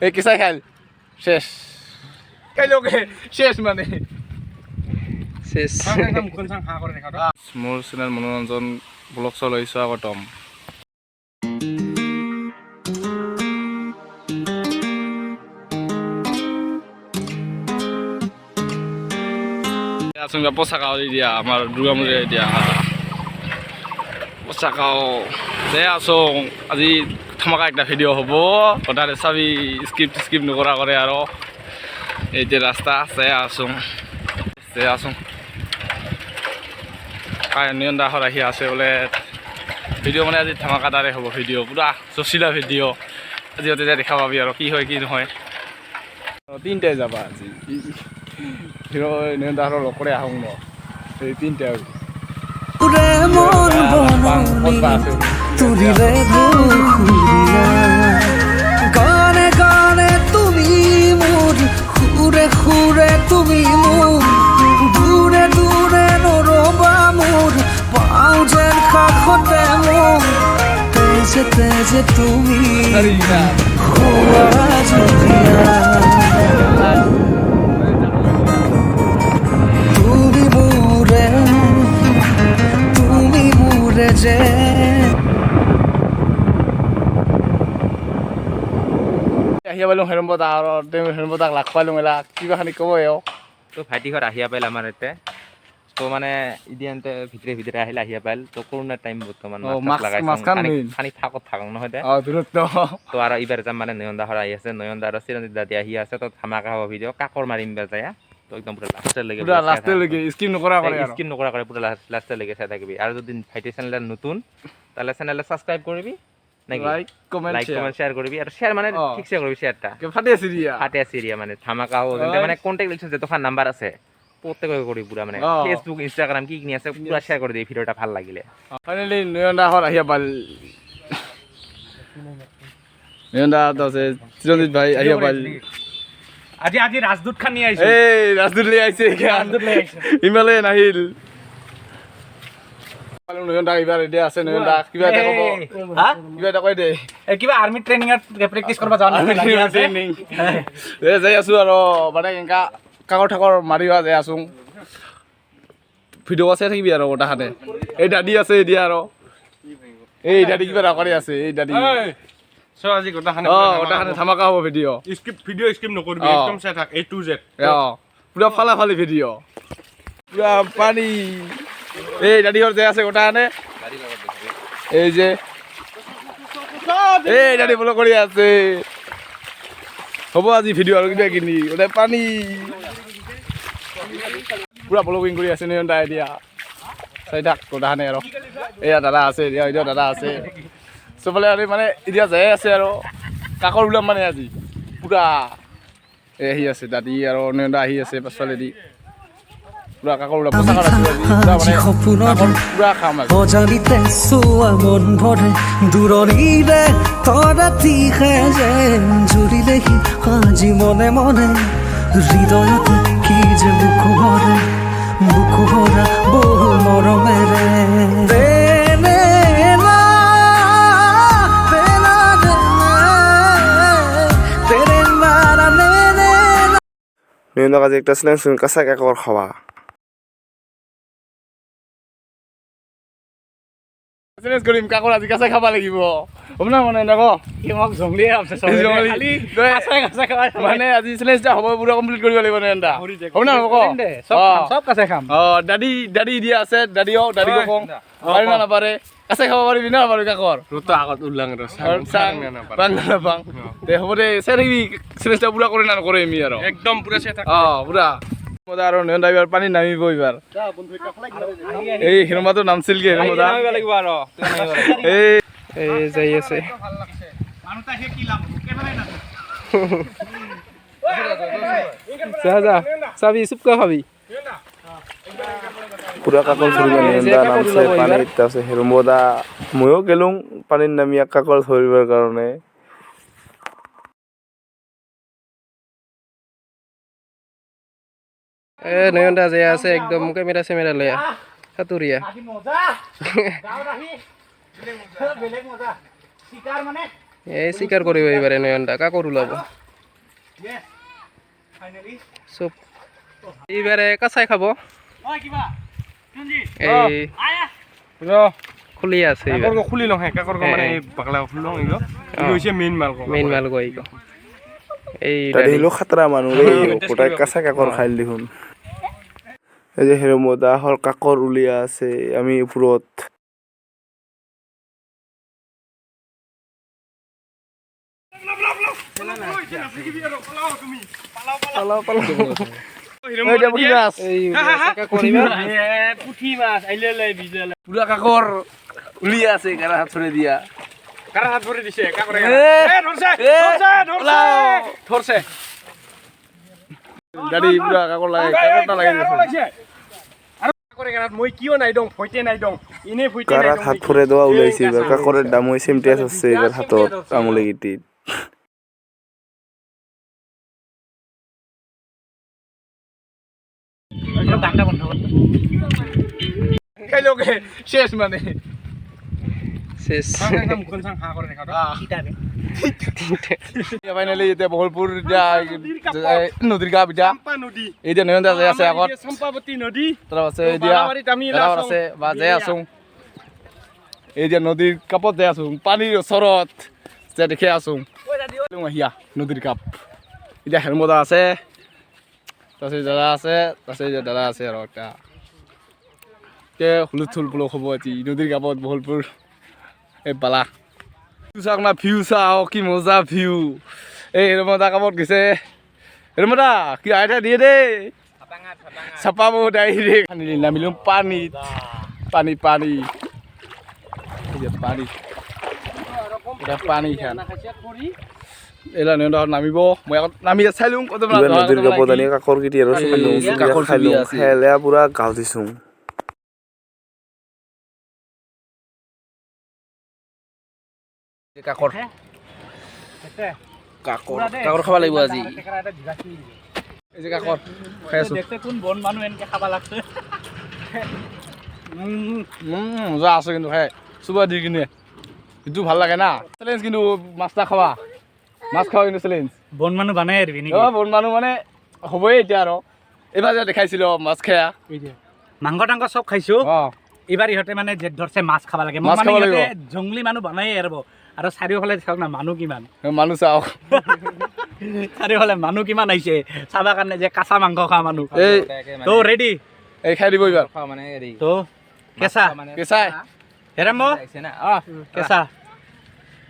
এই কেঁচাই খাইল শেষ কাইলৈকে শেষ মানে শেষ মোৰ চেনেল মনোৰঞ্জন ব্লগ চলৈ স্বাগতম পোচাকাও দিয়া আমাৰ দুৰ্গা মন্দিৰ এতিয়া পোচাকাও দে আছো আজি ধমাকা একটা ভিডিঅ' হ'ব কথাতে চাবি স্ক্ৰিপ্ট নকৰা কৰে আৰু এতিয়া ৰাস্তা চাই আছো নিয়ন দাহত আহি আছে বোলে ভিডিঅ' মানে আজি ধমাকাদাৰে হ'ব ভিডিঅ' পুৰা চচিলা ভিডিঅ' আজি তেতিয়া দেখা পাবি আৰু কি হয় কি নহয় তিনিটাই যাবা আজি হিৰ' নিয়ন দাহতৰ লগ কৰি আহোঁ ন এই তিনিটাই গানে গানে তুমি মোৰ সুৰে সুৰে তুমি মোৰ দূৰে দূৰে নৰবা মোৰ পাওঁ যেন কাষতে মোৰ তেজে তেজে তুমি হোৱা জুৰিয়া তুমি মোৰে যে আহিয়া পালোঁ হেৰম্বদা আৰু হেৰম্বদাক লাগ পালোঁ মেলা কিবা খানি ক'ব তো ভাইটিঘৰ আহিয়া পাইল আমাৰ ইয়াতে তো মানে ইদিয়ানতে ভিতৰে আহিলে আহিয়া পাইল তো কৰোণাৰ টাইম বৰ্তমান খানি থাকত থাকক নহয় দে তো আৰু এইবাৰ যাম মানে নয়নদাহৰ আহি আছে নয়নদা আৰু চিৰঞ্জিত দাদি আহি আছে তো ধামাকা হ'ব ভিডিঅ' কাকৰ মাৰিম যায় তো একদম পুৰা লাষ্টলৈকে স্কিপ নকৰা কৰে পুৰা লাষ্টলৈকে চাই থাকিবি আৰু যদি ভাইটি চেনেল নতুন তাহলে চেনেলটা সাবস্ক্রাইব করবি নাকি লাইক কমেন্ট শেয়ার করবি আর শেয়ার মানে ঠিকছে করবি শেয়ারটা ফাটে সিরিয়া মানে ধামাকা ও যেতে মানে কন্টাক্ট লিখছ যে তোখান নাম্বার আছে প্রত্যেক করি পুরা মানে ফেসবুক ইনস্টাগ্রাম কি কি আছে পুরা শেয়ার করে দিই ভিডিওটা ভালো লাগিলে ফাইনালি নয়নদা হল আহিয়া পাল নয়নদা আছে চিরঞ্জিত ভাই আহিয়া পাল আজি ৰাজদূত খান নি আইছে এই ৰাজদূত লৈ আইছে ইমালে নাহিল নয়নদা এইবাৰ এতিয়া আছে নয়নদা কিবা এটা ক'ব কিবা এটা কৈ দে কিবা আৰ্মি ট্ৰেইনিঙত প্ৰেক্টিছ কৰিব যাওঁ ট্ৰেইনিং যাই আছো আৰু মানে এনেকা কাকৰ ঠাকৰ মাৰিবা যাই আছো ভিডিঅ' চাই থাকিবি আৰু গোটাখানে এই দাদি আছে এতিয়া আৰু এই দাদি কিবা এটা কৰি আছে এই দাদি সো আজি গোটাখানে ধামাকা হ'ব ভিডিঅ' স্ক্ৰিপ্ট নকৰিবি একদম চাই থাক A to Z পুৰা ফালি ভিডিঅ' পুৰা পানী এই দাদিহৰ যে আছে গোটাখানে এই যে এই দাদি ফলো কৰি আছে হ'ব আজি ভিডিঅ' আৰু কিবা কিনি গোটেই পানী পুৰা ব্লগিং কৰি আছে নয়নদা এতিয়া চাই থাক গোটাখানে আৰু এয়া দাদা আছে এতিয়া দাদা আছে চবলে আৰু মানে এতিয়া যাই আছে আৰু কাকৰ ওলাম মানে আজি পুৰা আহি আছে দাদি আৰু নয়নদা আহি আছে পাছফালেদি পুৰা কাকৰ ওলাম পুৰা খাম অজানিতে চোৱা মন ভৰে দূৰণিৰে তৰাতিহে যেন জুৰিলেহি আজি মনে মনে হৃদয়তে কি যে বুকু ভৰা বহু মৰমেৰে নয়নদাক আজি একটা চ্যালেঞ্জ কাঁচা কাকৰ খাওয়া চ্যালেঞ্জ কৰিম কাকৰ আজি কাঁচা খাব লাগিব হ'ব না মানে নক মোক জংলিয়ে আছে খালি কাঁচা মানে আজি চ্যালেঞ্জটা হ'ব পুৰা কমপ্লিট কৰিব লাগিব নয়নদা হ'ব না নক সব কাঁচা খাম দাদি দিয়া আছে দাদিও কওঁ পাৰি না নাপাৰে কাঁচা খাব পাৰিবি না নাপাৰি কাকৰ ৰুটো আগত উল্লাং নাপাং দে হ'ব দে চাই থাকিবি চ্যালেঞ্জটা পুৰা কৰে না নকৰে আমি আৰু একদম পুৰা চাই থাক পুৰা মজা আৰু নয়নদা এইবাৰ পানী নামিব এইবাৰ এই হিৰমাটো নামছিলগে হিৰমদা এই যাই আছে যা চাবি চুপকা খাবি পুৰা কাকল ধৰিব নয়নদা নামছে পানিত আছে হিৰমদা ময়ো গেলুং পানীত নামি কাকল ধৰিবৰ কাৰণে নয়নদা যাই আছে একদম ক্যামেৰা লয়া সাতুৰিয়া এই শিকাৰ কৰিব এবাৰে নয়নদা কাকৰ ওলাব চুপ এইবাৰে কাচাই খাব এই খুলি আছে খুলি লওঁ কাকৰ মানে এই পাগলা খুলি লওঁ এইটো হৈছে মেইন মাল গৈ এই তাতে হলো খাতৰা মানুহ ৰে গোটাই কাঁচা কাকৰ খাইল দেখোন এই যে হেৰমদা হল কাকৰ উলিয়া আছে আমি ওপৰত পুৰা কাকৰ উলিয়া আছে কাৰা হাত চৰে দিয়া ধৰছে গাড়ী পুৰা কাকৰ লাগে কাকৰটা লাগি গৈছে মই কিয় নাই দং ফইতে নাই দং এনে ফইতে নাই কাৰাত হাত ফুৰে দেওয়া ওলাইছে এবাৰ কাকৰেৰ দাম ওই সেমটিয়াস হচ্ছে এবাৰ হাতত আঙুলে গিটিত শেষ মানে শেষ ফাইনেলি এতিয়া বহলপুৰ নদীৰ গা পিঠা এতিয়া নয়নদা যাই আছে আগত চম্পাৱতী নদী তাৰ আছে এতিয়া আছে বা যাই আছো এতিয়া নদীৰ কাপত যাই আছো পানীৰ ওচৰত যে দেখি আছো আহিয়া নদীৰ কাপ এতিয়া হেলমদা আছে তাৰপিছত দাদা আছে তাৰপিছত দাদা আছে আৰু এতিয়া হুলস্থুল পুলক হ'ব এটি নদীৰ কাপত বহলপুৰ এই পালা চাওক না ভিউ চাও কি মজা ভিউ এই হেলমদা কাপত গৈছে হেলমদা কি আইতা দিয়ে দেই চাপাব ডাইৰেক্ট নামিলো পানীত পানী পানী পানী পানী খান এলা নদীত নামিব মই আগত নামি চাইলো নদীৰ কাপত আনি কাকৰ গিটি আৰু কাকৰ খাইলো খেলে পুৰা গাও দিছো কাকৰ কাকৰ কাকৰ খাব লাগিব আজি এই যে কাকৰ খাই আছো কোন বন মানুহ এনেকে খাব লাগছে মজা আছে কিন্তু খাই চুবা দি কিনে এইটো ভাল লাগে না চেলেঞ্জ কিন্তু মাছটা খাবা মাছ খাওয়া কিন্তু চেলেঞ্জ বন মানুহ বানাই আৰু নেকি বন মানুহ মানে হ'বই এতিয়া আৰু এইবাৰ যে দেখাইছিলো মাছ খায়া মাংস টাংস চব খাইছো এইবাৰ ইহঁতে মানে জেদ ধৰছে মাছ খাব লাগে মাছ খাব লাগিব জংলী মানুহ বানাই আৰু চাৰিওফালে চাওক না মানুহ কিমান মানুহ চাওক চাৰিওফালে মানুহ কিমান আহিছে চাবা কাৰণে যে কাঁচা মাংস খোৱা মানুহ এই তো ৰেডি এই খাই দিব এইবাৰ মানে তো কেঁচা কেঁচাই হেৰাম কেঁচা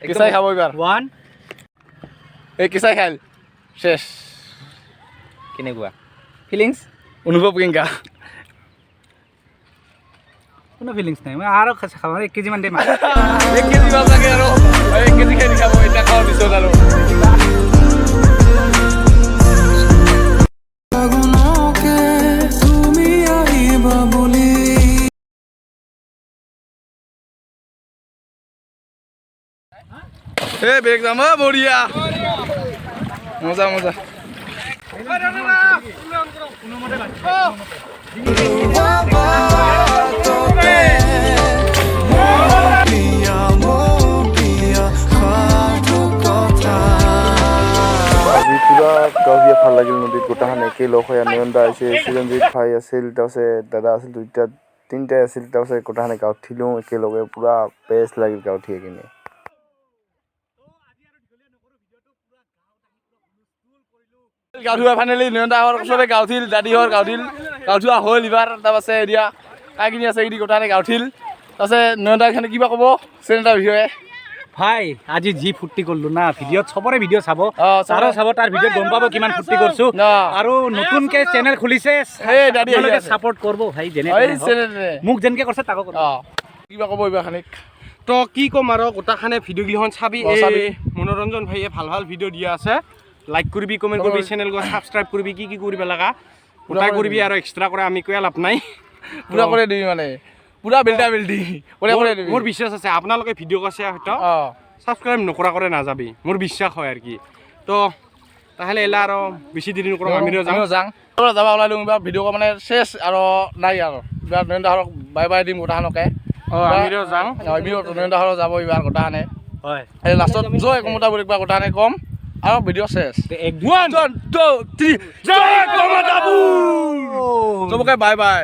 কেঁচাই খাব এইবাৰ 1 এই কেঁচাই খাই শেষ কেনেকুৱা ফিলিংছ অনুভৱ কেনেকা কোনো ফিলিংছ নাই মই আৰু খাব 1 কেজি মান দিম 1 কেজি মাছ লাগে আৰু 1 কেজি খাই খাব এটা খাওয়াৰ পিছত আৰু এই বেগ যাম বঢ়িয়া মজা মজা পুৰা গাঁৱলীয়া ভাল লাগিল নদীত গোটাখান একেলগ হৈ নয়নদা আহিছে চিৰঞ্জিত ভাই আছিল তাৰপিছত দাদা আছিল দুইটা তিনিটাই আছিল তাৰপিছত গোটাখানে গাঁৱত উঠিলোঁ একেলগে পুৰা বেষ্ট লাগিল গাঁৱত উঠি কিনে গাঁৱধোৱা ফাইনেলি নয়নদাহঁতৰ ওচৰতে গাঁৱঠিল দাদিহঁৰ গাঁৱধোৱা হ'ল এইবাৰ তাৰপাছে এতিয়া কাই কিনি আছে এইখিনি গোটাখানে গাঁৱঠিল তাৰপাছে নয়নদাখানে কিবা ক'ব চেনেলটাৰ বিষয়ে ভাই আজি যি ফূৰ্তি কৰিলো না ভিডিঅ'ত চবৰে ভিডিঅ' চাব আৰু চাব তাৰ ভিডিঅ'ত গম পাব কিমান ফূৰ্তি কৰিছো আৰু নতুনকে চেনেল খুলিছে এই দাদি সাপোৰ্ট কৰিব ভাই যেনে মোক যেনেকে কৰিছে তাকো কিবা ক'ব এইবাৰখানিক তো কি ক'ম আৰু গোটাখানে ভিডিঅ'গিলাখন চাবি মনোৰঞ্জন ভাইয়ে ভাল ভাল ভিডিঅ' দিয়া আছে লাইক কৰিবি কমেণ্ট কৰিবি চেনেলক ছাবস্ক্ৰাইব কৰিবি কি কৰিব লগা গোটাই কৰিবি আৰু এক্সট্ৰা কৰা আমি কৈ লাভ নাই পুৰা কৰি দিবি মানে পুৰা বিল্ডা বিল্ডি মোৰ বিশ্বাস আছে আপোনালোকে ভিডিঅ' কৈছে হয়তো ছাবস্ক্ৰাইব নকৰা কৰে নাযাবি মোৰ বিশ্বাস হয় আৰু কি তো তাহলে এলা আৰু বেছি দেৰি নকৰোঁ আমিও যাওঁ যাব ওলালো এইবাৰ ভিডিঅ' মানে শেষ আৰু নাই আৰু এইবাৰ নয়নদাহঁতক বাই বাই দিম গোটাখানকে আমিও যাওঁ আমিও নয়নদাহঁতক যাব এইবাৰ গোটাখানে হয় লাষ্টত জয় কমতা বুলি কিবা গোটাখানে কম আৰু ভিডিঅ' শেষ 1 2 3 জয় কমতাবু চবকে বাই বাই